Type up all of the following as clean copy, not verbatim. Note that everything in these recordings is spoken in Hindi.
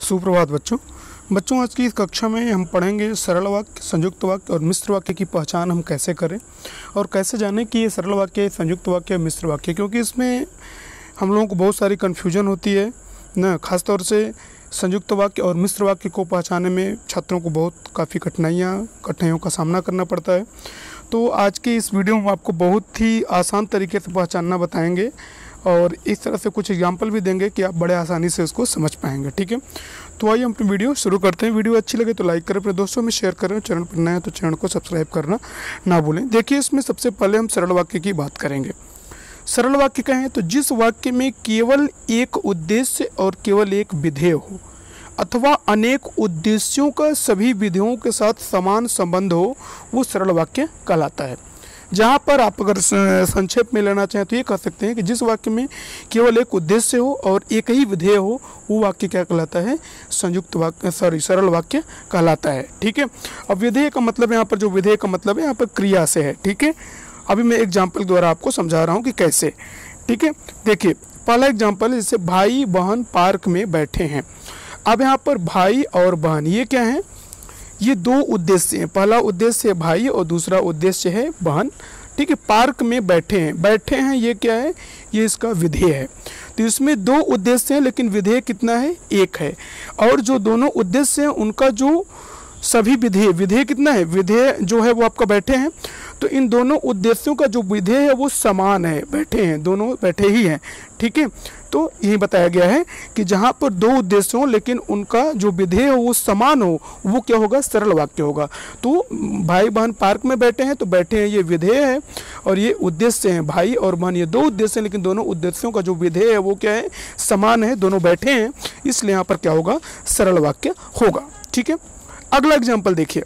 सुप्रभात बच्चों आज की इस कक्षा में हम पढ़ेंगे सरल वाक्य, संयुक्त वाक्य और मिश्र वाक्य की पहचान हम कैसे करें और कैसे जानें कि ये सरल वाक्य, संयुक्त वाक्य, मिश्र वाक्य, क्योंकि इसमें हम लोगों को बहुत सारी कन्फ्यूजन होती है ना। खासतौर से संयुक्त वाक्य और मिश्र वाक्य को पहचानने में छात्रों को काफ़ी कठिनाइयों का सामना करना पड़ता है। तो आज की इस वीडियो में आपको बहुत ही आसान तरीके से पहचानना बताएंगे और इस तरह से कुछ एग्जाम्पल भी देंगे कि आप बड़े आसानी से उसको समझ पाएंगे। ठीक है, तो आइए हम अपनी वीडियो शुरू करते हैं। वीडियो अच्छी लगे तो लाइक करें, अपने दोस्तों में शेयर करें, चैनल पर नए हैं तो चैनल को सब्सक्राइब करना ना भूलें। देखिए, इसमें सबसे पहले हम सरल वाक्य की बात करेंगे। सरल वाक्य कहें तो जिस वाक्य में केवल एक उद्देश्य और केवल एक विधेय हो अथवा अनेक उद्देश्यों का सभी विधेयों के साथ समान संबंध हो, वो सरल वाक्य कहलाता है। जहाँ पर आप अगर संक्षेप में लेना चाहें तो ये कह सकते हैं कि जिस वाक्य में केवल एक उद्देश्य हो और एक ही विधेय हो, वो वाक्य क्या कहलाता है? संयुक्त वाक्य, सरल वाक्य कहलाता है। ठीक है, अब विधेय का मतलब यहाँ पर, जो विधेय का मतलब है यहाँ पर क्रिया से है। ठीक है, अभी मैं एग्जाम्पल द्वारा आपको समझा रहा हूँ कि कैसे। ठीक है, देखिए पहला एग्जाम्पल है, जैसे भाई बहन पार्क में बैठे हैं। अब यहाँ पर भाई और बहन ये क्या है? ये दो उद्देश्य हैं। पहला उद्देश्य है भाई और दूसरा उद्देश्य है बहन। ठीक है, पार्क में बैठे हैं ये क्या है? ये इसका विधेय है। तो इसमें दो उद्देश्य हैं लेकिन विधेय कितना है? एक है। और जो दोनों उद्देश्य हैं उनका जो सभी विधेय कितना है? विधेय जो है वो आपका बैठे हैं, तो इन दोनों उद्देश्यों का जो विधेय है वो समान है, बैठे हैं, दोनों बैठे ही हैं। ठीक है, तो यही बताया गया है कि जहाँ पर दो उद्देश्य हो लेकिन उनका जो विधेय हो वो समान हो, वो क्या होगा? सरल वाक्य होगा। तो भाई बहन पार्क में बैठे हैं, तो बैठे हैं ये विधेय है और ये उद्देश्य हैं। भाई और बहन ये दो उद्देश्य हैं लेकिन दोनों उद्देश्यों का जो विधेय है वो क्या है? समान है, दोनों बैठे हैं, इसलिए यहाँ पर क्या होगा? सरल वाक्य होगा। ठीक है, अगला एग्जाम्पल देखिए,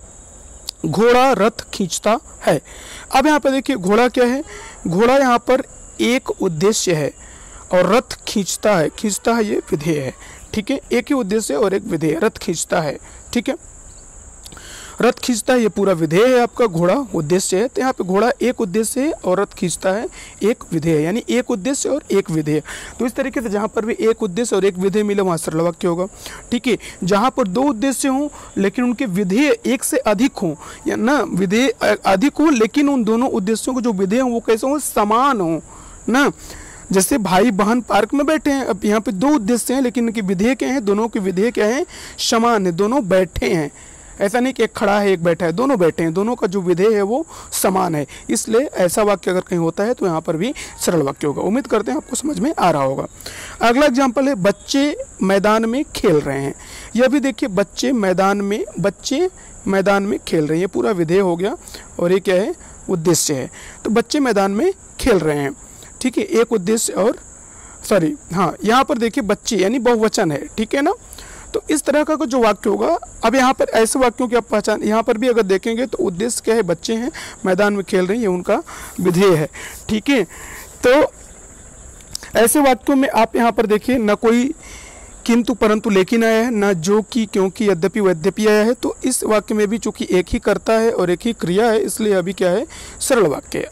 घोड़ा रथ खींचता है। अब यहाँ पर देखिए घोड़ा क्या है? घोड़ा यहाँ पर एक उद्देश्य है और रथ खींचता है ये विधेय है। ठीक है, एक ही उद्देश्य और एक विधेय, रथ खींचता है। ठीक है, रथ खींचता है ये पूरा विधेय है आपका, घोड़ा उद्देश्य है। तो यहाँ पे घोड़ा एक उद्देश्य है और रथ खींचता है एक विधेय, यानी एक उद्देश्य और एक विधेय। तो इस तरीके से जहाँ पर भी एक उद्देश्य और एक विधेय मिले वहाँ सरल वाक्य होगा। ठीक है, जहाँ पर दो उद्देश्य हों लेकिन उनके विधेय एक से अधिक हों, या ना विधेय अधिक हो लेकिन उन दोनों उद्देश्यों के जो विधेय हों वो कैसे हों? समान हों ना। जैसे भाई बहन पार्क में बैठे हैं, अब यहाँ पे दो उद्देश्य हैं लेकिन उनके विधेय क्या हैं? दोनों के विधेय क्या हैं? समान है, दोनों बैठे हैं। ऐसा नहीं कि एक खड़ा है एक बैठा है, दोनों बैठे हैं, दोनों का जो विधेय है वो समान है। इसलिए ऐसा वाक्य अगर कहीं होता है तो यहाँ पर भी सरल वाक्य होगा। उम्मीद करते हैं आपको समझ में आ रहा होगा। अगला एग्जाम्पल है, बच्चे मैदान में खेल रहे हैं। यह भी देखिए, बच्चे मैदान में खेल रहे हैं, ये पूरा विधेय हो गया और ये क्या है? उद्देश्य है। तो बच्चे मैदान में खेल रहे हैं। ठीक है, एक उद्देश्य और यहाँ पर देखिए बच्चे यानी बहुवचन है। ठीक है ना, तो इस तरह का जो वाक्य होगा। अब यहाँ पर ऐसे वाक्यों की आप पहचान, यहाँ पर भी अगर देखेंगे तो उद्देश्य क्या है? बच्चे हैं, मैदान में खेल रहे हैं, ये उनका विधेय है। ठीक है, तो ऐसे वाक्यों में आप यहाँ पर देखिए, न कोई किंतु परंतु लेकिन आया है, ना जो कि क्योंकि यद्यपि वैद्यपि आया है। तो इस वाक्य में भी चूंकि एक ही कर्ता है और एक ही क्रिया है, इसलिए अभी क्या है? सरल वाक्य।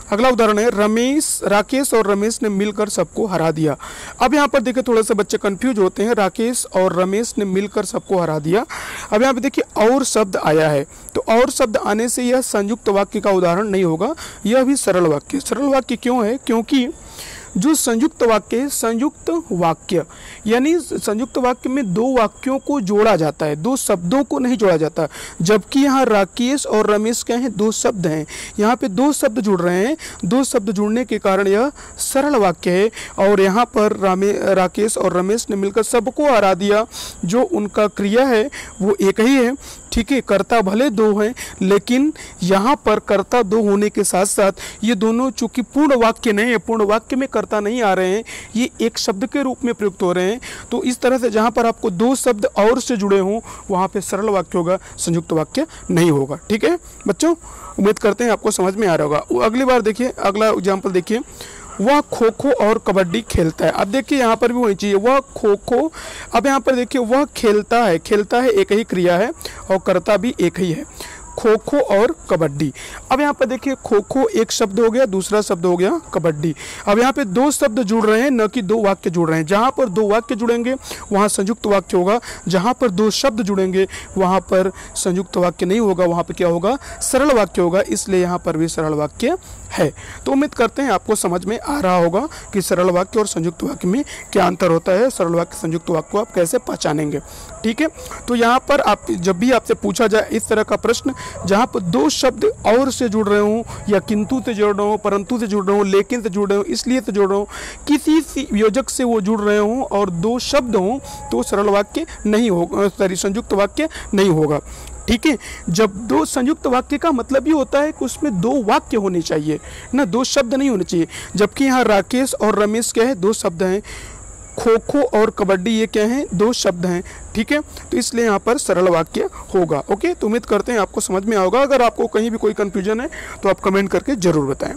अगला उदाहरण है, राकेश और रमेश ने मिलकर सबको हरा दिया। अब यहाँ पर देखिए थोड़ा सा बच्चे कंफ्यूज होते हैं, राकेश और रमेश ने मिलकर सबको हरा दिया। अब यहाँ पे देखिए और शब्द आया है, तो और शब्द आने से यह संयुक्त वाक्य का उदाहरण नहीं होगा, यह भी सरल वाक्य क्यों है? क्योंकि जो संयुक्त वाक्य यानी संयुक्त वाक्य में दो वाक्यों को जोड़ा जाता है, दो शब्दों को नहीं जोड़ा जाता। जबकि यहाँ राकेश और रमेश क्या हैं? दो शब्द हैं, यहाँ पे दो शब्द जुड़ रहे हैं। दो शब्द जुड़ने के कारण यह सरल वाक्य है। और यहाँ पर राकेश और रमेश ने मिलकर सबको हरा दिया, जो उनका क्रिया है वो एक ही है। ठीक है, कर्ता भले दो हैं लेकिन यहाँ पर कर्ता दो होने के साथ साथ ये दोनों चूंकि पूर्ण वाक्य नहीं है, पूर्ण वाक्य में कर्ता नहीं आ रहे हैं, ये एक शब्द के रूप में प्रयुक्त हो रहे हैं। तो इस तरह से जहाँ पर आपको दो शब्द और से जुड़े हों वहाँ पे सरल वाक्य होगा, संयुक्त वाक्य नहीं होगा। ठीक है बच्चों, उम्मीद करते हैं आपको समझ में आ रहा होगा। अगली बार देखिए, अगला एग्जाम्पल देखिए, वह खो खो और कबड्डी खेलता है। अब देखिए यहाँ पर भी वही चीज़ है, वह खो खो। अब यहाँ पर देखिए वह खेलता है एक ही क्रिया है और कर्ता भी एक ही है। खो खो और कबड्डी। अब यहाँ पर देखिए खो खो एक शब्द हो गया, दूसरा शब्द हो गया कबड्डी। अब यहाँ पे दो शब्द जुड़ रहे हैं, न कि दो वाक्य जुड़ रहे हैं। जहाँ पर दो वाक्य जुड़ेंगे वहाँ संयुक्त वाक्य होगा, जहाँ पर दो शब्द जुड़ेंगे वहाँ पर संयुक्त वाक्य नहीं होगा, वहाँ पर क्या होगा, सरल वाक्य होगा। इसलिए यहाँ पर भी सरल वाक्य है। तो उम्मीद करते हैं आपको समझ में आ रहा होगा कि सरल वाक्य और संयुक्त वाक्य में क्या अंतर होता है, सरल वाक्य संयुक्त वाक्य को आप कैसे पहचानेंगे। ठीक है, तो यहाँ पर आप जब भी आपसे पूछा जाए इस तरह का प्रश्न जहाँ पर दो शब्द और से जुड़ रहे हों, या किंतु से जुड़ रहे हों, परंतु से जुड़ रहे हों, लेकिन से जुड़ रहे हों, इसलिए से जुड़ रहे हों, किसी योजक से वो जुड़ रहे हों और दो शब्द हों, तो सरल वाक्य नहीं होगा, सॉरी संयुक्त वाक्य नहीं होगा। ठीक है, जब दो संयुक्त वाक्य का मतलब ये होता है कि उसमें दो वाक्य होने चाहिए ना, दो शब्द नहीं होने चाहिए। जबकि यहाँ राकेश और रमेश क्या है, दो शब्द हैं। खो खो और कबड्डी ये क्या हैं, दो शब्द हैं। ठीक है, तो इसलिए यहाँ पर सरल वाक्य होगा। ओके, तो उम्मीद करते हैं आपको समझ में आएगा। अगर आपको कहीं भी कोई कन्फ्यूजन है तो आप कमेंट करके जरूर बताएं।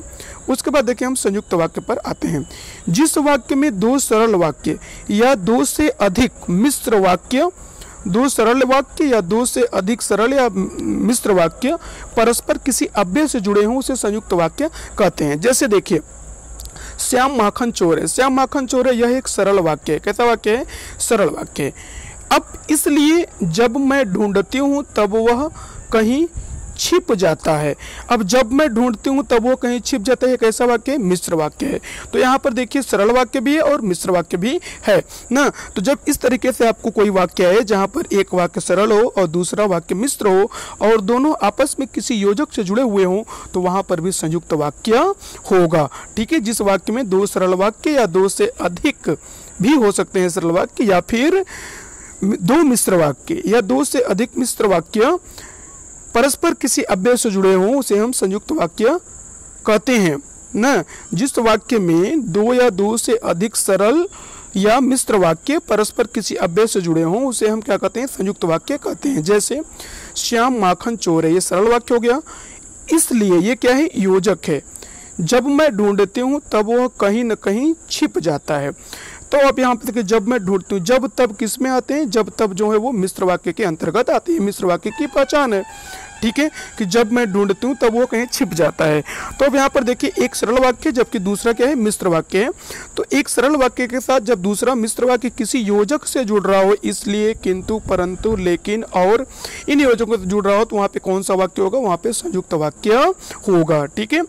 उसके बाद देखिए हम संयुक्त वाक्य पर आते हैं। जिस वाक्य में दो सरल वाक्य या दो से अधिक मिश्र वाक्य, दो सरल वाक्य या दो से अधिक सरल या मिश्र वाक्य परस्पर किसी अव्यय से जुड़े हों, उसे संयुक्त वाक्य कहते हैं। जैसे देखिए श्याम माखन चोर है, श्याम माखन चोर है, यह एक सरल वाक्य है। कैसा वाक्य है, सरल वाक्य है। अब इसलिए जब मैं ढूंढती हूँ तब वह कहीं छिप जाता है। अब जब मैं ढूंढती हूँ तब वो कहीं छिप जाता है, कैसा वाक्य है, मिश्र वाक्य है। तो यहाँ पर देखिए सरल वाक्य भी है और मिश्र वाक्य भी है ना। तो जब इस तरीके से आपको कोई वाक्य है जहाँ पर एक वाक्य सरल हो और दूसरा वाक्य मिश्र हो और दोनों आपस में किसी योजक से जुड़े हुए हों, तो वहाँ पर भी संयुक्त वाक्य होगा। ठीक है, जिस वाक्य में दो सरल वाक्य या दो से अधिक भी हो सकते हैं सरल वाक्य, या फिर दो मिश्र वाक्य या दो से अधिक मिश्र वाक्य परस्पर किसी अव्यय से जुड़े हों, उसे हम संयुक्त वाक्य कहते हैं ना। जिस वाक्य में दो या दो से अधिक सरल या मिश्र वाक्य परस्पर किसी अव्यय से जुड़े हों, उसे हम क्या कहते हैं, संयुक्त वाक्य कहते हैं। जैसे श्याम माखन चोर है, ये सरल वाक्य हो गया। इसलिए ये क्या है, योजक है। जब मैं ढूंढती हूँ तब वह कहीं न कहीं छिप जाता है। तो अब यहाँ पे देखिए जब मैं ढूंढती हूँ, जब तब किस में आते हैं, जब तब जो है वो मिश्र वाक्य के अंतर्गत आते हैं, मिश्र वाक्य की पहचान है। ठीक है, कि जब मैं ढूंढती हूँ तब वो कहीं छिप जाता है। तो अब यहाँ पर देखिए एक सरल वाक्य जबकि दूसरा क्या है, मिश्र वाक्य है। तो एक सरल वाक्य के साथ जब दूसरा मिश्र वाक्य किसी योजक से जुड़ रहा हो, इसलिए, किंतु, परंतु, लेकिन और इन योजकों से जुड़ रहा हो, तो वहाँ पे कौन सा वाक्य होगा, वहाँ पे संयुक्त वाक्य होगा। ठीक है,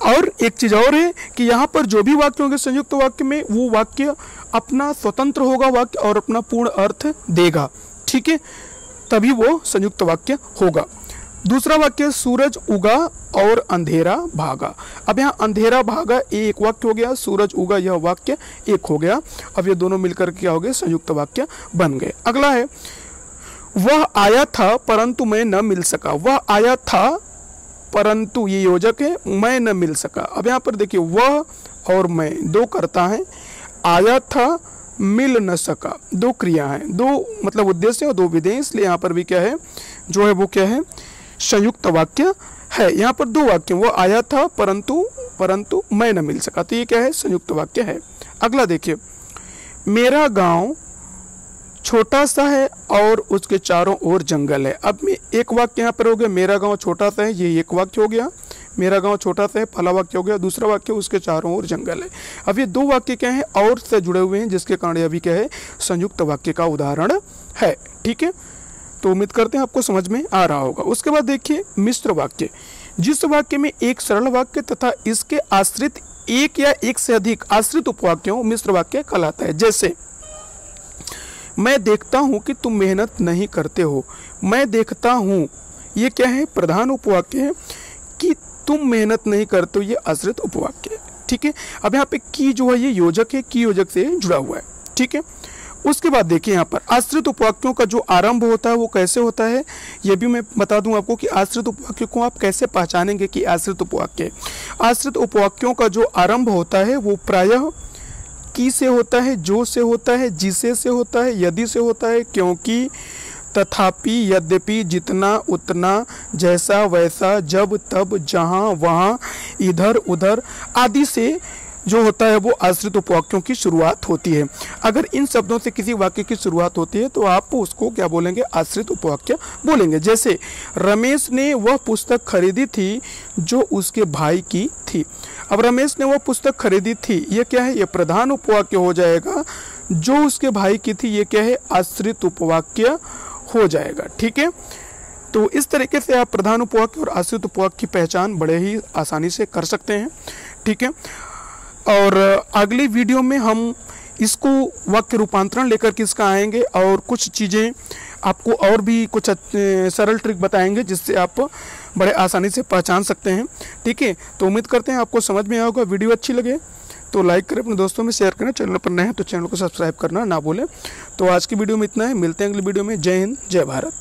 और एक चीज और है कि यहाँ पर जो भी वाक्य होंगे संयुक्त वाक्य में, वो वाक्य अपना स्वतंत्र होगा वाक्य और अपना पूर्ण अर्थ देगा। ठीक है, तभी वो संयुक्त वाक्य होगा। दूसरा वाक्य सूरज उगा और अंधेरा भागा। अब यहाँ अंधेरा भागा ये एक वाक्य हो गया, सूरज उगा यह वाक्य एक हो गया। अब ये दोनों मिलकर क्या हो गए, संयुक्त वाक्य बन गए। अगला है वह आया था परंतु मैं न मिल सका। वह आया था परंतु ये योजक है, मैं न मिल सका। अब यहाँ पर देखिए वह और मैं दो कर्ता हैं, आया था मिल न सका दो क्रिया हैं, दो मतलब उद्देश्य और दो विधेय, इसलिए यहाँ पर भी क्या है, जो है वो क्या है, संयुक्त वाक्य है। यहाँ पर दो वाक्य, वो आया था परंतु मैं न मिल सका, तो ये क्या है, संयुक्त वाक्य है। अगला देखिए मेरा गांव छोटा सा है और उसके चारों ओर जंगल है। अब मैं एक वाक्य यहाँ पर हो गया, मेरा गांव छोटा सा है, ये एक वाक्य हो गया, मेरा गांव छोटा सा है पहला वाक्य हो गया। दूसरा वाक्य उसके चारों ओर जंगल है। अब ये दो वाक्य क्या हैं, और से जुड़े हुए हैं, जिसके कारण यह भी क्या है, संयुक्त वाक्य का उदाहरण है। ठीक है, तो उम्मीद करते हैं आपको समझ में आ रहा होगा। उसके बाद देखिए मिश्र वाक्य, जिस वाक्य में एक सरल वाक्य तथा इसके आश्रित एक या एक से अधिक आश्रित उपवाक्यों मिश्र वाक्य कहलाता है। जैसे मैं देखता हूं कि तुम मेहनत नहीं करते हो। मैं देखता हूं, ये क्या है, प्रधान उपवाक्य है, कि तुम मेहनत नहीं करते हो ये आश्रित उपवाक्य है। ठीक है, अब यहाँ पे की जो है ये योजक है, की योजक से जुड़ा हुआ है। ठीक है, उसके बाद देखिए यहाँ पर आश्रित उपवाक्यों का जो आरंभ होता है वो कैसे होता है, ये भी मैं बता दूं आपको कि आश्रित उपवाक्य को आप कैसे पहचानेंगे कि आश्रित उपवाक्य। आश्रित उपवाक्यों का जो आरंभ होता है वो प्रायः की से होता है, जो से होता है, जिसे से होता है, यदि से होता है, क्योंकि, तथापि, यद्यपि, जितना, उतना, जैसा, वैसा, जब, तब, जहाँ, वहाँ, इधर, उधर आदि से जो होता है वो आश्रित उपवाक्यों की शुरुआत होती है। अगर इन शब्दों से किसी वाक्य की शुरुआत होती है तो आप उसको क्या बोलेंगे, आश्रित उपवाक्य बोलेंगे। जैसे रमेश ने वह पुस्तक खरीदी थी जो उसके भाई की थी। अब रमेश ने वह पुस्तक खरीदी थी, ये क्या है, ये प्रधान उपवाक्य हो जाएगा। जो उसके भाई की थी, ये क्या है, आश्रित उपवाक्य हो जाएगा। ठीक है, तो इस तरीके से आप प्रधान उपवाक्य और आश्रित उपवाक्य की पहचान बड़े ही आसानी से कर सकते हैं। ठीक है, और अगली वीडियो में हम इसको वाक्य रूपांतरण लेकर के इसका आएंगे और कुछ चीज़ें आपको और भी कुछ सरल ट्रिक बताएंगे जिससे आप बड़े आसानी से पहचान सकते हैं। ठीक है, तो उम्मीद करते हैं आपको समझ में आया होगा। वीडियो अच्छी लगे तो लाइक करें, अपने दोस्तों में शेयर करें, चैनल पर नए हैं तो चैनल को सब्सक्राइब करना ना भूलें। तो आज की वीडियो में इतना है, मिलते हैं अगली वीडियो में। जय हिंद, जय भारत।